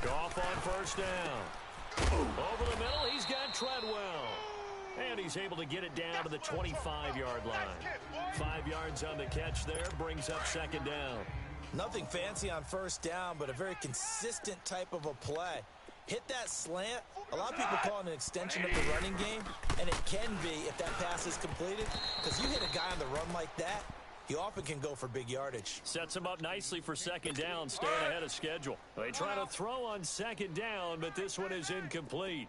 Goff on 1st down. Over the middle, he's got Treadwell. And he's able to get it down to the 25-yard line. 5 yards on the catch there, brings up 2nd down. Nothing fancy on 1st down, but a very consistent type of a play. Hit that slant. A lot of people call it an extension of the running game, and it can be if that pass is completed, because you hit a guy on the run like that, he often can go for big yardage. Sets him up nicely for 2nd down, staying ahead of schedule. They try to throw on 2nd down, but this one is incomplete.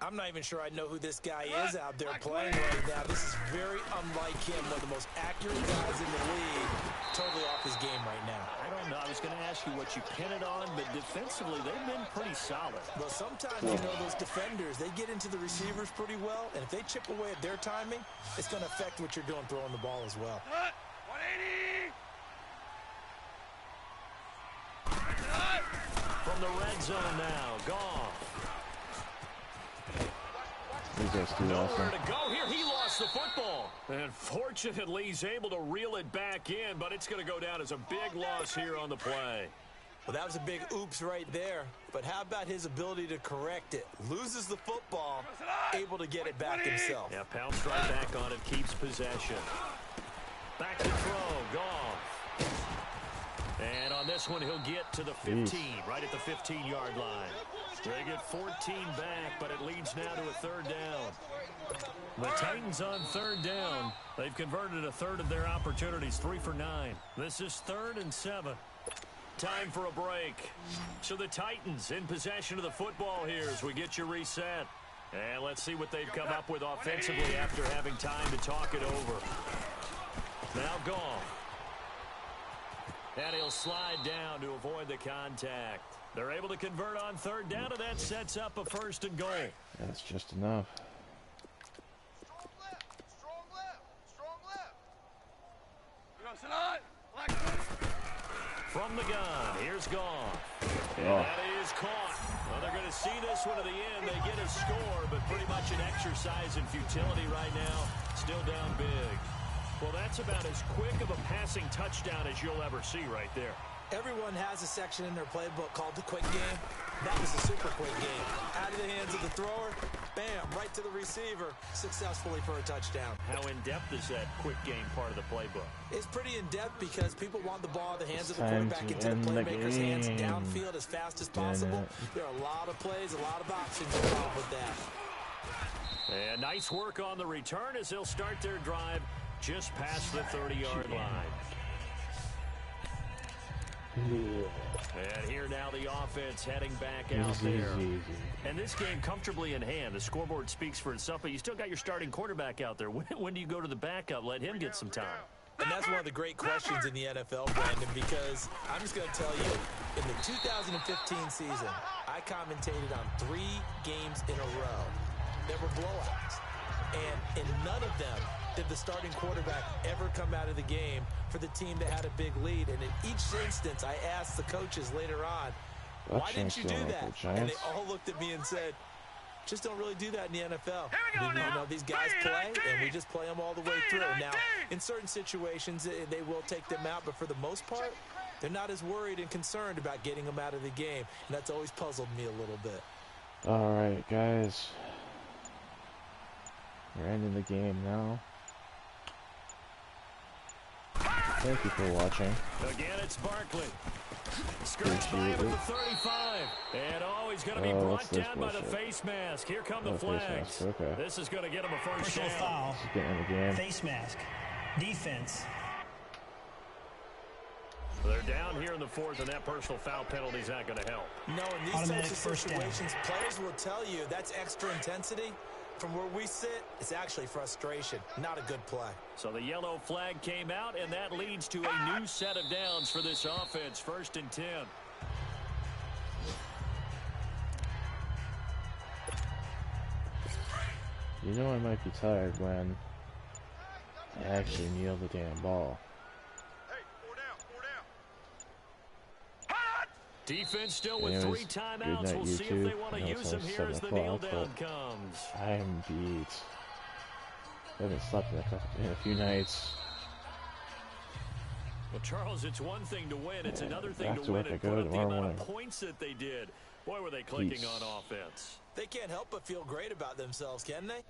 I'm not even sure I know who this guy is out there playing right now. This is very unlike him, one of the most accurate guys in the league. Totally off his game right now. I don't know. I was going to ask you what you pin it on, but defensively, they've been pretty solid. Well, sometimes, you know, those defenders, they get into the receivers pretty well, and if they chip away at their timing, it's going to affect what you're doing throwing the ball as well. 180. From the red zone now, Goff. Nowhere to go here. He lost the football. And fortunately, he's able to reel it back in, but it's going to go down as a big loss here on the play. Well, that was a big oops right there. But how about his ability to correct it? Loses the football, able to get it back himself. Yeah, pounced right back on it, keeps possession. Back to throw, Goff. And on this one, he'll get to the 15, right at the 15-yard line. They get 14 back, but it leads now to a 3rd down. The Titans on 3rd down. They've converted a third of their opportunities, 3 for 9. This is 3rd and 7. Time for a break. So the Titans in possession of the football here as we get you reset. And let's see what they've come up with offensively after having time to talk it over. Now gone. And he'll slide down to avoid the contact. They're able to convert on third down, and that sets up a 1st and goal. That's just enough. Strong left. Strong left. Strong left. You know, sit on. Black. From the gun, here's Gone. And Oh. that is caught. Well, they're going to see this one to the end. They get a score, but pretty much an exercise in futility right now. Still down big. Well, that's about as quick of a passing touchdown as you'll ever see right there. Everyone has a section in their playbook called the quick game. That was a super quick game. Out of the hands of the thrower, bam, right to the receiver, successfully for a touchdown. How in-depth is that quick game part of the playbook? It's pretty in-depth because people want the ball in the hands of the Time quarterback to into the end the playmaker's hands game. downfield as fast as possible. There are a lot of plays, a lot of options involved with that. And nice work on the return as they'll start their drive just past the 30-yard line. And here now the offense heading back out there. And this game comfortably in hand. The scoreboard speaks for itself, but you still got your starting quarterback out there. When do you go to the backup? Let him get some time. And that's one of the great questions in the NFL, Brandon, because I'm just going to tell you, in the 2015 season, I commentated on 3 games in a row. There were blowouts. And in none of them did the starting quarterback ever come out of the game for the team that had a big lead. And in each instance, I asked the coaches later on, why didn't you do that? And they all looked at me and said, just don't really do that in the NFL. Here we go now. These guys play, and we just play them all the way through. Now, in certain situations, they will take them out, but for the most part, they're not as worried and concerned about getting them out of the game. And that's always puzzled me a little bit. All right, guys. We're ending the game now. Thank you for watching. Again, it's Barkley. Skirts by Appreciate with it. the 35. And he's going to be what's brought this down by the bullshit? face mask. Here come the Oh, face flags. mask, okay. This is going to get him a first Personal down. foul. Just getting in the game. Face mask. Defense. They're down here in the 4th, and that personal foul penalty is not going to help. No, in these Automatic types of first down. situations, players will tell you that's extra intensity. From where we sit, it's actually frustration, not a good play. So the yellow flag came out, and that leads to a new set of downs for this offense. 1st and 10. You know I might be tired when I actually kneel the damn ball. Hey, 4 down, 4 down. Hot! Defense still with Anyways, 3 good timeouts. night, We'll see if they YouTube. want I to know use it's them only here as 7 the kneel o'clock, down but comes. I am beat. I haven't slept in a few nights. Well, Charles, it's one thing to win. It's another thing back to to win work I and go put up the tomorrow amount morning. of points that they did. Boy, were they clicking Peace. on offense. They can't help but feel great about themselves, can they?